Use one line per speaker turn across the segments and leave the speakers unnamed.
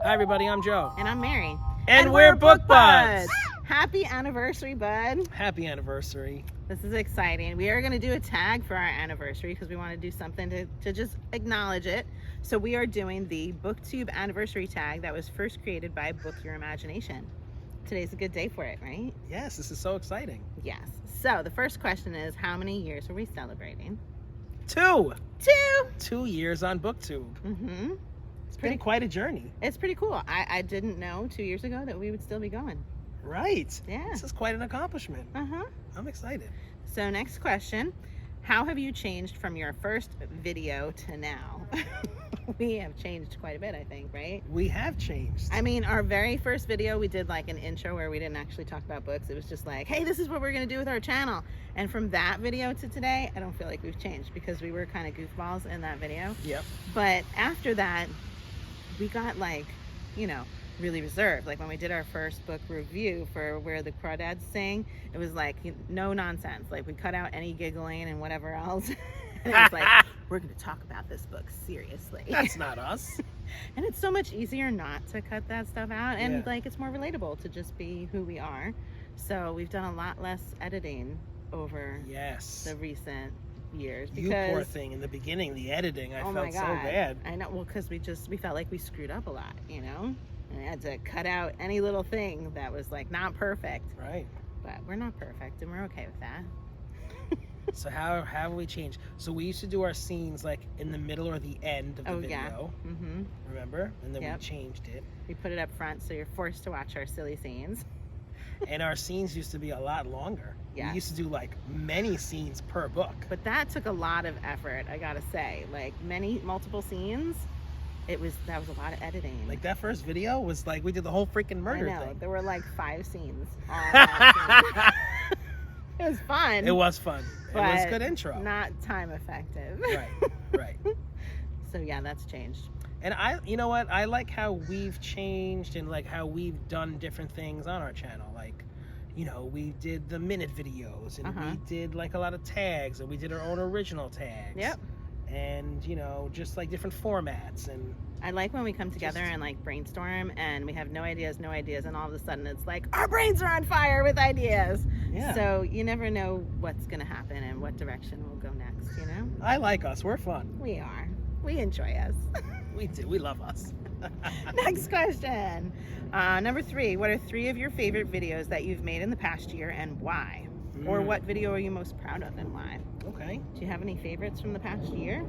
Hi everybody, I'm Joe.
And I'm Mary.
And we're Book Buds.
Happy anniversary, bud.
Happy anniversary.
This is exciting. We are going to do a tag for our anniversary because we want to do something to just acknowledge it. So we are doing the Booktube anniversary tag that was first created by Book Your Imagination. Today's a good day for it, right?
Yes, this is so exciting.
Yes. So the first question is, how many years are we celebrating?
2 years on Booktube.
Mm-hmm.
It's been quite a journey.
It's pretty cool. I didn't know 2 years ago that we would still be going.
Right.
Yeah.
This is quite an accomplishment.
Uh-huh.
I'm excited.
So next question, how have you changed from your first video to now? We have changed quite a bit, I think, right?
We have changed.
I mean, our very first video, we did like an intro where we didn't actually talk about books. It was just like, hey, this is what we're going to do with our channel. And from that video to today, I don't feel like we've changed because we were kind of goofballs in that video.
Yep.
But after that, we got like, really reserved. Like when we did our first book review for Where the Crawdads Sing, it was like no nonsense. Like we cut out any giggling and whatever else. And it was like, we're going to talk about this book seriously.
That's not us.
And it's so much easier not to cut that stuff out. And
Yeah.
like it's more relatable to just be who we are. So we've done a lot less editing over
Yes.
the recent years.
You poor thing. In the beginning, the editing, I felt so bad.
I know. Well, because we felt like we screwed up a lot, And I had to cut out any little thing that was like not perfect.
Right.
But we're not perfect, and we're okay with that.
So how have we changed? So we used to do our scenes like in the middle or the end of the video.
Yeah. Mm-hmm.
Remember? And then
Yep.
we changed it.
We put it up front, so you're forced to watch our silly scenes.
And our scenes used to be a lot longer.
Yeah.
We used to do like many scenes per book.
But that took a lot of effort, I gotta say. Like multiple scenes. That was a lot of editing.
Like that first video was like we did the whole freaking murder
I know.
thing.
There were like 5 scenes. All 5 scenes. It was fun.
It was fun. It was a good intro.
Not time effective.
Right.
So yeah, that's changed.
And you know what? I like how we've changed and like how we've done different things on our channel. Like, we did the minute videos and we did like a lot of tags and we did our own original tags.
Yep.
And, just like different formats. And
I like when we come together and like brainstorm and we have no ideas, and all of a sudden it's like our brains are on fire with ideas.
Yeah.
So you never know what's gonna happen and what direction we'll go next,
I like us. We're fun.
We are. We enjoy us.
We do. We love us.
Next question. Number 3, what are 3 of your favorite videos that you've made in the past year and why? Or what video are you most proud of and why?
Okay.
Do you have any favorites from the past year?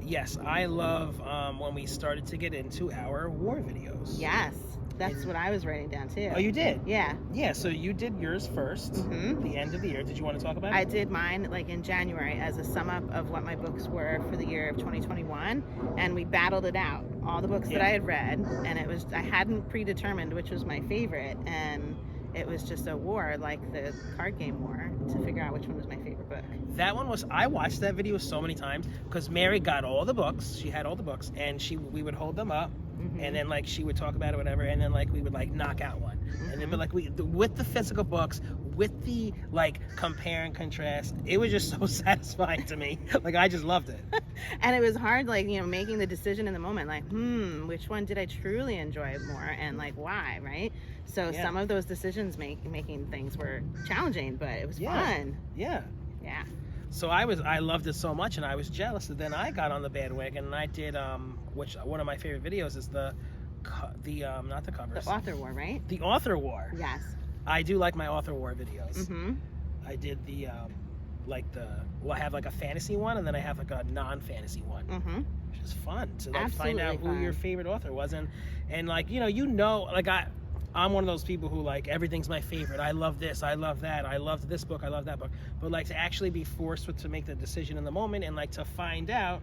Yes, I love when we started to get into our war videos.
Yes, that's what I was writing down too.
Oh, you did?
Yeah.
Yeah, so you did yours first, the end of the year. Did you want to talk about it?
I did mine like in January as a sum up of what my books were for the year of 2021, and we battled it out, all the books that I had read, and I hadn't predetermined which was my favorite, and it was just a war, like the card game war, to figure out which one was my favorite book.
That one was, I watched that video so many times because Mary got all the books. She had all the books and we would hold them up and then like she would talk about it or whatever, and then like we would like knock out one. And then but like with the physical books, with the like compare and contrast, it was just so satisfying to me. Like I just loved it.
And it was hard, like, making the decision in the moment, like, which one did I truly enjoy more and like why, right? So some of those decisions making things were challenging, but it was fun.
Yeah. So I loved it so much, and I was jealous. And then I got on the bandwagon, and I did which one of my favorite videos is the not the covers.
The author war, right?
The author war.
Yes.
I do like my author war videos.
Mm-hmm.
I did the I have like a fantasy one, and then I have like a non-fantasy one.
Mm-hmm.
Which is fun to like
Absolutely
find out who
fun.
your favorite author was, and like like I'm one of those people who like everything's my favorite. I love this, I love that, I love this book, I love that book. But like to actually be forced to make the decision in the moment and like to find out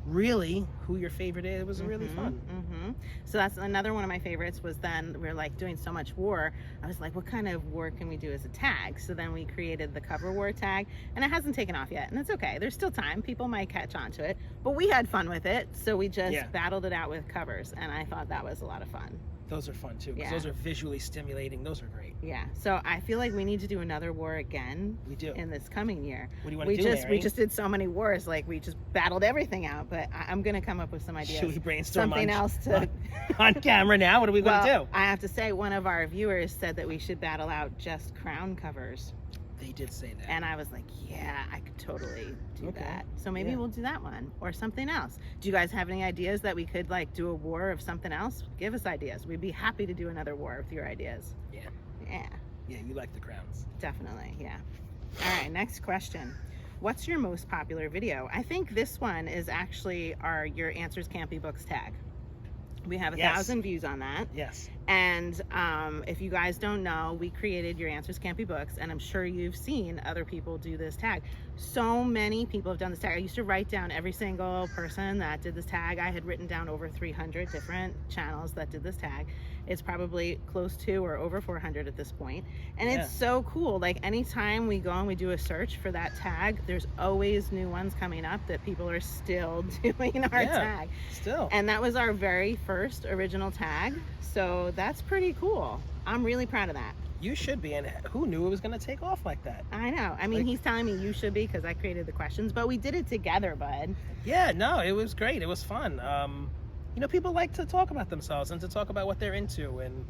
really who your favorite is, it was really fun.
So that's another one of my favorites. Was then we were like doing so much war, I was like, what kind of war can we do as a tag? So then we created the cover war tag, and it hasn't taken off yet, and it's okay, there's still time, people might catch on to it, but we had fun with it, so we just battled it out with covers, and I thought that was a lot of fun.
Those are fun too, because those are visually stimulating. Those are great.
Yeah. So I feel like we need to do another war again.
We do.
In this coming year.
What do you want to do, Mary?
We just did so many wars. Like we just battled everything out. but I'm gonna come up with some ideas.
Should we brainstorm
something else to
on camera now? What are we gonna do?
I have to say, one of our viewers said that we should battle out just crown covers.
They did say that.
And I was like, yeah, I could totally do
Okay.
that. So maybe
Yeah.
we'll do that one or something else. Do you guys have any ideas that we could like do a war of something else? Give us ideas. We'd be happy to do another war with your ideas.
Yeah.
Yeah,
Yeah, you like the crowns.
definitely. Yeah. All right, next question. What's your most popular video? I think this one is actually Your Answers Can't Be Books tag. We have 1,000 views on that.
Yes.
And if you guys don't know, we created Your Answers Can't Be Books, and I'm sure you've seen other people do this tag. So many people have done this tag. I used to write down every single person that did this tag. I had written down over 300 different channels that did this tag. It's probably close to or over 400 at this point. And it's so cool. Like anytime we go and we do a search for that tag, there's always new ones coming up that people are still doing our tag.
Still.
And that was our very first original tag. So that's pretty cool. I'm really proud of that.
You should be, and who knew it was going to take off like that?
I know. I mean, he's telling me you should be because I created the questions, but we did it together, bud.
Yeah, no, it was great. It was fun. You know, people like to talk about themselves and to talk about what they're into, and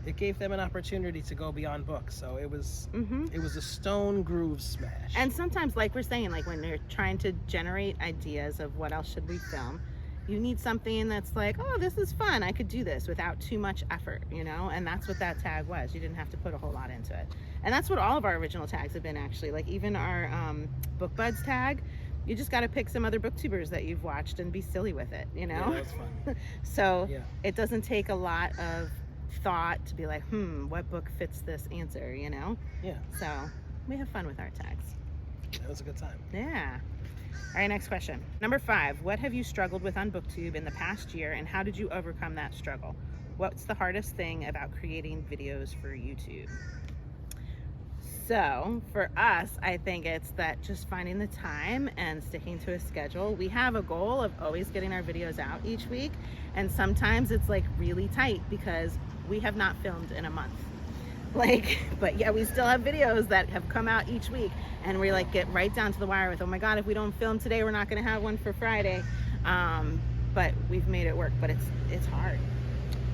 it gave them an opportunity to go beyond books. So it was a stone groove smash.
And sometimes, like we're saying, like when you're trying to generate ideas of what else should we film, you need something that's like, oh, this is fun. I could do this without too much effort, you know? And that's what that tag was. You didn't have to put a whole lot into it. And that's what all of our original tags have been, actually. Like even our Book Buds tag, you just got to pick some other booktubers that you've watched and be silly with it, you know?
Yeah, that was fun.
So it doesn't take a lot of thought to be like, what book fits this answer, you know?
Yeah.
So we have fun with our tags.
That was a good time.
Yeah. All right, next question. Number 5, what have you struggled with on Booktube in the past year, and how did you overcome that struggle? What's the hardest thing about creating videos for YouTube? So for us, I think it's that just finding the time and sticking to a schedule. We have a goal of always getting our videos out each week, and sometimes it's like really tight because we have not filmed in a month. But yeah, we still have videos that have come out each week, and we like get right down to the wire with, oh my God, if we don't film today, we're not going to have one for Friday. But we've made it work, but it's hard.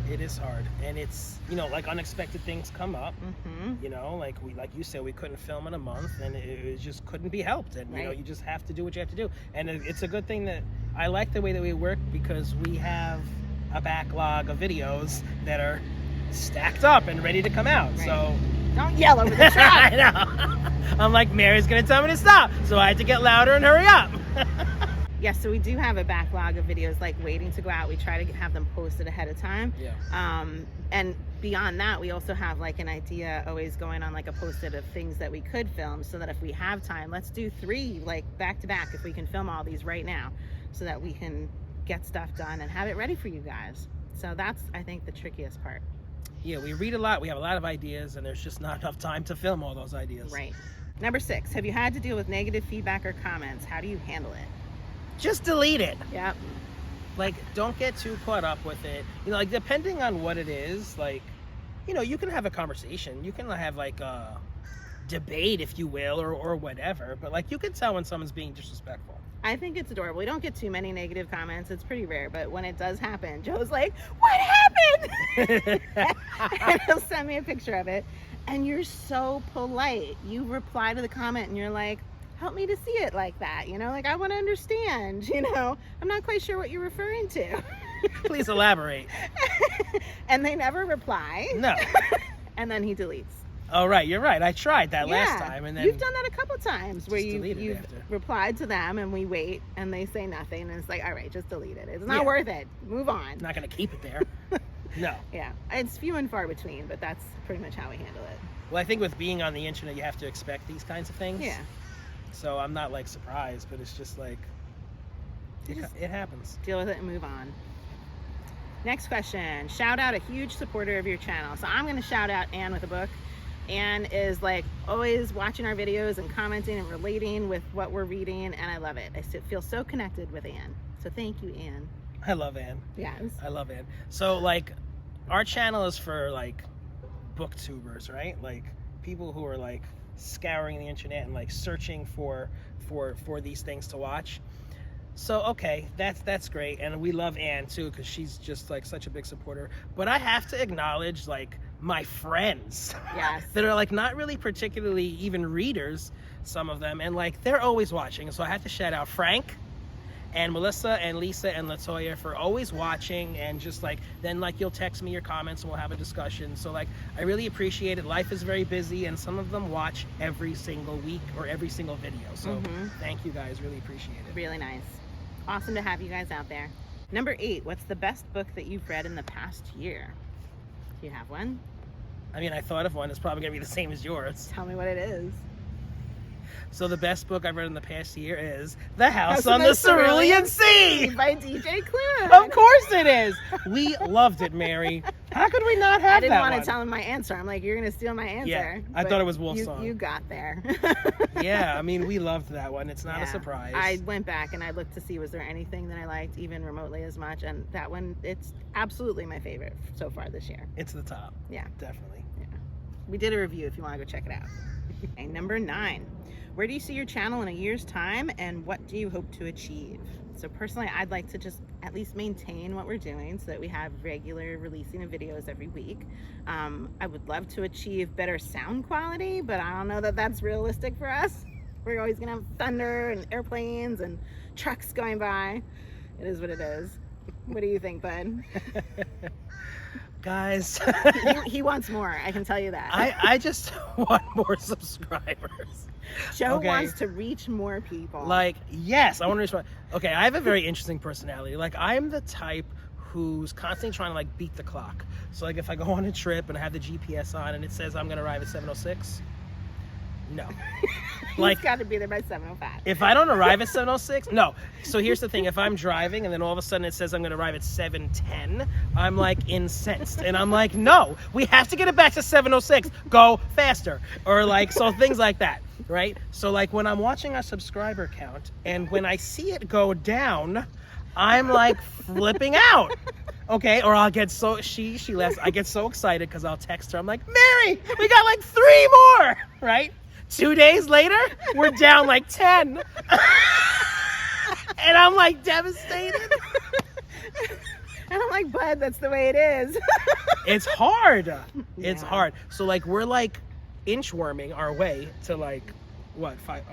It is hard, and it's, you know, like unexpected things come up. You know, like you said, we couldn't film in a month, and it just couldn't be helped. And you know, you just have to do what you have to do. And it's a good thing that I like the way that we work, because we have a backlog of videos that are stacked up and ready to come out. So
don't yell over the truck.
I know. I'm like, Mary's gonna tell me to stop, so I had to get louder and hurry up.
Yes, so we do have a backlog of videos like waiting to go out. We try to have them posted ahead of time. And beyond that, we also have like an idea always going on, like a post-it of things that we could film, so that if we have time, let's do 3 like back to back if we can film all these right now, so that we can get stuff done and have it ready for you guys. So that's, I think, the trickiest part.
Yeah, we read a lot, we have a lot of ideas, and there's just not enough time to film all those ideas.
Right. Number 6, have you had to deal with negative feedback or comments? How do you handle it?
Just delete it.
Yep.
Like, don't get too caught up with it. You know, like, depending on what it is, like, you know, you can have a conversation. You can have, like, a debate, if you will, or whatever. But, like, you can tell when someone's being disrespectful.
I think it's adorable. We don't get too many negative comments. It's pretty rare. But when it does happen, Joe's like, what happened? And he'll send me a picture of it. And you're so polite. You reply to the comment and you're like, help me to see it like that, you know, like I want to understand, you know, I'm not quite sure what you're referring to.
Please elaborate.
And they never reply.
No.
And then he deletes.
Oh, right, you're right. I tried that last time, and then
you've done that a couple times where you've
after.
replied to them and we wait and they say nothing, and it's like, all right, just delete it. It's not worth it. Move on.
I'm not gonna keep it there. No.
Yeah, it's few and far between, but that's pretty much how we handle it.
Well, I think with being on the internet, you have to expect these kinds of things.
Yeah.
So I'm not like surprised, but it's just like it happens.
Deal with it and move on. Next question. Shout out a huge supporter of your channel. So I'm going to shout out Anne with a book. Anne is like always watching our videos and commenting and relating with what we're reading, and I love it. I feel so connected with Anne. So thank you, Anne.
I love Anne.
Yes.
I love Anne. So like, our channel is for like booktubers, right? Like people who are like scouring the internet and like searching for these things to watch. So okay, that's great, and we love Anne too because she's just like such a big supporter. But I have to acknowledge like my friends
Yes.
that are like not really particularly even readers, some of them, and like they're always watching. So I have to shout out Frank and Melissa and Lisa and Latoya for always watching, and just like then like you'll text me your comments and we'll have a discussion. So like I really appreciate it. Life is very busy, and some of them watch every single week or every single video. So thank you guys, really appreciate it.
Really nice. Awesome to have you guys out there. Number 8, what's the best book that you've read in the past year? Do you have one?
I mean, I thought of one. It's probably gonna be the same as yours.
Tell me what it is.
So the best book I've read in the past year is The House on the Cerulean Sea
by DJ Clune.
Of course it is. We loved it, Mary. How could we not have that?
I didn't want
one?
to tell him my answer. I'm like, you're going to steal my answer.
Yeah, I thought it was Wolfsong.
You got there.
Yeah, I mean, we loved that one. It's not a surprise.
I went back and I looked to see was there anything that I liked even remotely as much, and that one, it's absolutely my favorite so far this year.
It's the top.
Yeah.
Definitely.
Yeah. We did a review if you want to go check it out. Okay, number 9. Where do you see your channel in a year's time, and what do you hope to achieve? So personally, I'd like to just at least maintain what we're doing so that we have regular releasing of videos every week. I would love to achieve better sound quality, but I don't know that that's realistic for us. We're always gonna have thunder and airplanes and trucks going by. It is what it is. What do you think, bud?
Guys,
he wants more, I can tell you that.
I just want more subscribers.
Joe wants to reach more people.
Like, yes, I want to reach more. Okay, I have a very interesting personality. Like, I'm the type who's constantly trying to like beat the clock. So like if I go on a trip and I have the GPS on and it says I'm gonna arrive at 7:06, no.
Like, he's got to be there by 7:05.
If I don't arrive at 7:06, no. So here's the thing: if I'm driving and then all of a sudden it says I'm going to arrive at 7:10, I'm like incensed, and I'm like, no, we have to get it back to 7:06. Go faster, or like so things like that, right? So like when I'm watching our subscriber count and when I see it go down, I'm like flipping out. Okay, or I'll get so she laughs. I get so excited because I'll text her. I'm like, Mary, we got like 3 more, right? 2 days later, we're down like 10. And I'm like devastated.
And I'm like, bud, that's the way it is.
It's hard. It's hard. So like we're like inchworming our way to like what 5?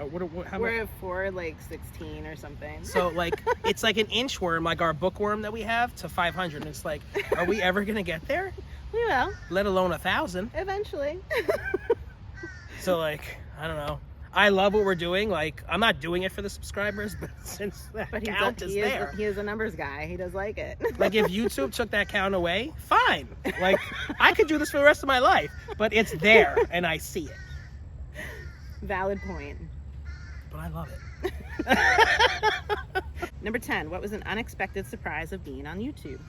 How
we're at 416 or something.
So like it's like an inchworm, like our bookworm that we have, to 500. And it's like, are we ever gonna get there?
We will.
Let alone 1,000.
Eventually.
So like, I don't know. I love what we're doing. Like, I'm not doing it for the subscribers, but since that count is there.
He is a numbers guy. He does like it.
Like, if YouTube took that count away, fine. Like, I could do this for the rest of my life. But it's there, and I see it.
Valid point.
But I love it.
Number 10. What was an unexpected surprise of being on YouTube?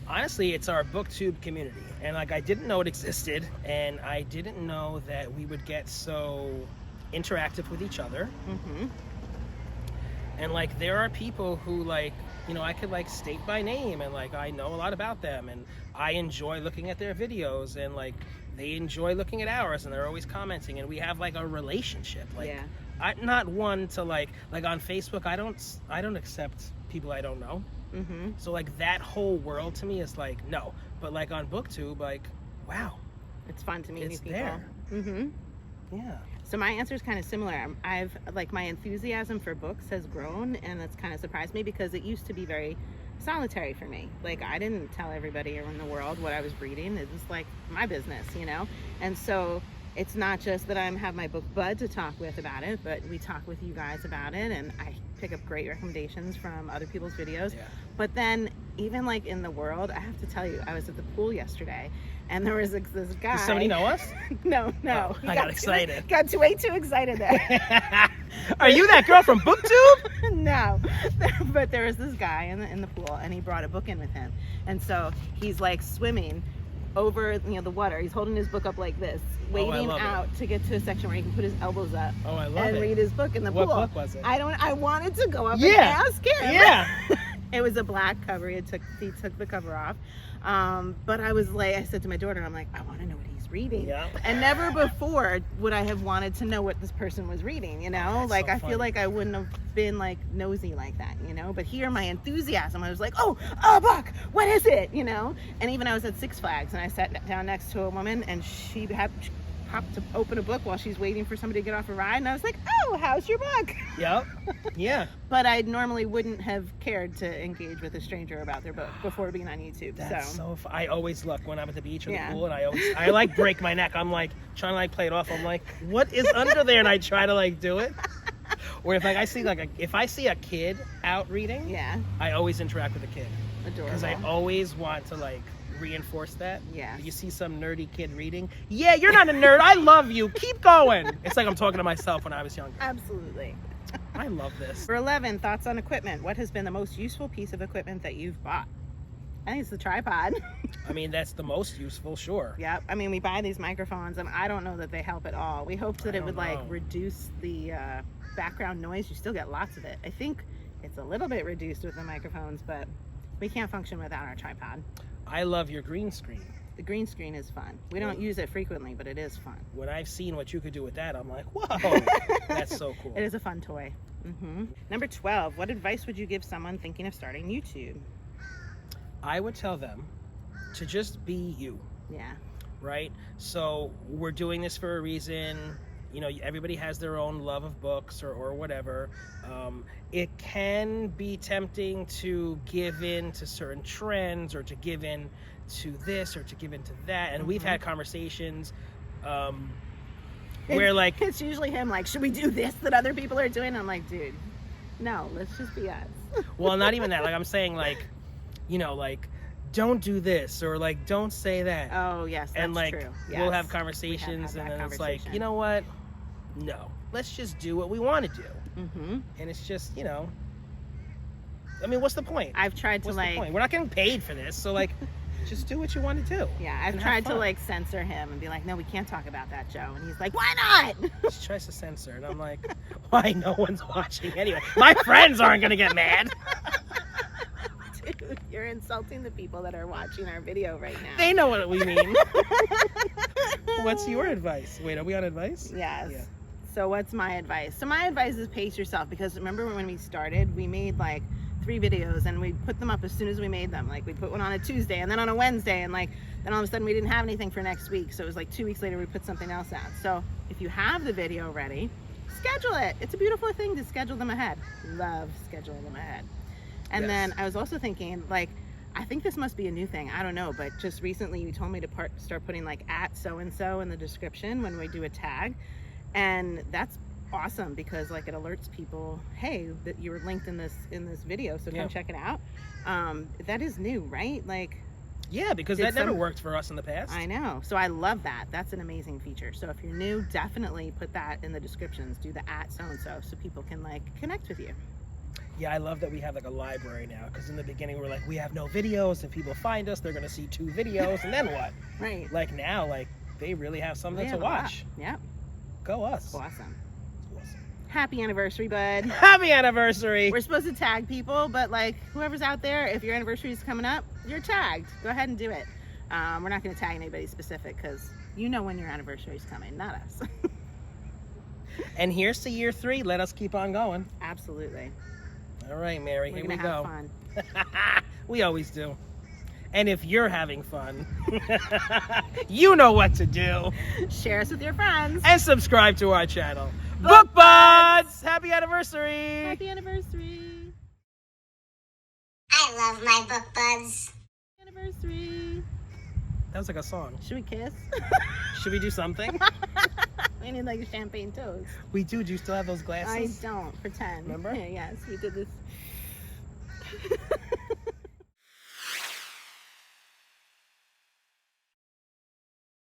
Honestly, it's our Booktube community, and like I didn't know it existed, and I didn't know that we would get so interactive with each other. And like there are people who like, you know, I could like state by name, and like I know a lot about them, and I enjoy looking at their videos, and like they enjoy looking at ours, and they're always commenting, and we have like a relationship. Like, I'm not one to like on Facebook, I don't accept people I don't know. So like that whole world to me is like no, but like on Booktube, like wow,
it's fun to meet new people.
There. Yeah.
So my answer is kind of similar. I've like my enthusiasm for books has grown, and that's kind of surprised me because it used to be very solitary for me. Like I didn't tell everybody in the world what I was reading. It was like my business, you know. And so it's not just that I have my book bud to talk with about it, but we talk with you guys about it, and I pick up great recommendations from other people's videos. But then even like in the world, I have to tell you, I was at the pool yesterday, and there was this guy.
Does somebody know us?
No.
Oh, I got excited.
Got way too excited there.
Are you that girl from Booktube?
No. But there was this guy in the pool, and he brought a book in with him. And so he's like swimming over the water. He's holding his book up like this, waiting out to get to a section where he can put his elbows up and read his book in the pool.
What book was it?
I wanted to go up and ask him. It was a black cover. He took the cover off. But I was like, I said to my daughter, I'm like, I want to know what he's reading.
Yeah.
And never before would I have wanted to know what this person was reading, you know?
Oh,
like,
so
I feel like I wouldn't have been like nosy like that, you know? But here, my enthusiasm, I was like, oh, a book, what is it, you know? And even I was at Six Flags and I sat down next to a woman and she popped to open a book while she's waiting for somebody to get off a ride, and I was like, oh, how's your book?
Yep. Yeah.
But I normally wouldn't have cared to engage with a stranger about their book before being on YouTube.
That's
so
I always look when I'm at the beach or
Yeah.
the pool, and I like break my neck. I'm like trying to like play it off. I'm like, what is under there? And I try to like do it. Or if like I see if I see a kid out reading,
yeah,
I always interact with the kid
adorable.
because I always want to like reinforce that.
Yeah.
You see some nerdy kid reading, yeah, you're not a nerd. I love you. Keep going. It's like I'm talking to myself when I was younger.
Absolutely.
I love this.
For 11, thoughts on equipment. What has been the most useful piece of equipment that you've bought? I think it's the tripod.
I mean, that's the most useful, sure.
Yep. I mean, we buy these microphones, and I don't know that they help at all. We hoped that it would like reduce the background noise. You still get lots of it. I think it's a little bit reduced with the microphones, but we can't function without our tripod.
I love your green screen.
The green screen is fun. We don't use it frequently, but it is fun.
When I've seen what you could do with that, I'm like, whoa, that's so cool.
It is a fun toy. Number 12, what advice would you give someone thinking of starting YouTube?
I would tell them to just be you,
Yeah.
right? So we're doing this for a reason. You know, everybody has their own love of books or whatever. It can be tempting to give in to certain trends or to give in to this or to give in to that. And we've had conversations where like...
It's usually him like, should we do this that other people are doing? I'm like, dude, no, let's just be us.
Well, not even that. Like I'm saying like, you know, like, don't do this or like, don't say that.
Oh, yes, that's
and like,
true.
we'll
Yes.
have conversations
We have
and
had
then
that
it's like,
conversation.
you know what? No, let's just do what we want to do. And it's just, you know, I mean, what's the point?
I've tried to
What's
like,
the point? We're not getting paid for this, so like, just do what you want to do.
yeah, I've
and have
tried to
fun.
like censor him and be like, no, we can't talk about that, Joe. And he's like, why not?
She tries to censor, and I'm like, why? No one's watching anyway. My friends aren't gonna get mad.
Dude, you're insulting the people that are watching our video right now.
They know what we mean. What's your advice? Wait, are we on advice?
Yes.
Yeah.
So what's my advice? So my advice is pace yourself, because remember when we started, we made like 3 videos and we put them up as soon as we made them. Like we put one on a Tuesday and then on a Wednesday, and like then all of a sudden we didn't have anything for next week. So it was like 2 weeks later we put something else out. So if you have the video ready, schedule it. It's a beautiful thing to schedule them ahead. Love scheduling them ahead. And
Yes.
then I was also thinking, like, I think this must be a new thing. I don't know, but just recently you told me to start putting like @so-and-so in the description when we do a tag. And that's awesome because like it alerts people, hey, that you were linked in this video, so come check it out. That is new, right? Like,
Yeah, because that never worked for us in the past.
I know. So I love that. That's an amazing feature. So if you're new, definitely put that in the descriptions. Do the @so-and-so so people can like connect with you.
Yeah, I love that we have like a library now, because in the beginning we were like, we have no videos. If people find us, they're gonna see 2 videos, and then what?
Right.
Like now, like they really have something
We
to
have a lot.
watch.
Yep.
Go us.
Awesome.
Awesome.
Happy anniversary, bud.
Happy anniversary.
We're supposed to tag people, but like whoever's out there, if your anniversary is coming up, you're tagged. Go ahead and do it. We're not going to tag anybody specific because you know when your anniversary is coming, not us.
And here's to year 3. Let us keep on going.
Absolutely.
All right, Mary,
We're
here we
gonna have
go.
fun.
We always do. And if you're having fun, you know what to do.
Share us with your friends.
And subscribe to our channel. Book Buds! Happy anniversary!
Happy anniversary.
I love my book buds.
Anniversary.
That was like a song.
Should we kiss?
Should we do something?
We need like champagne toast.
We do. Do you still have those
I
glasses?
don't. Pretend.
Remember?
Yeah, yes, we did this.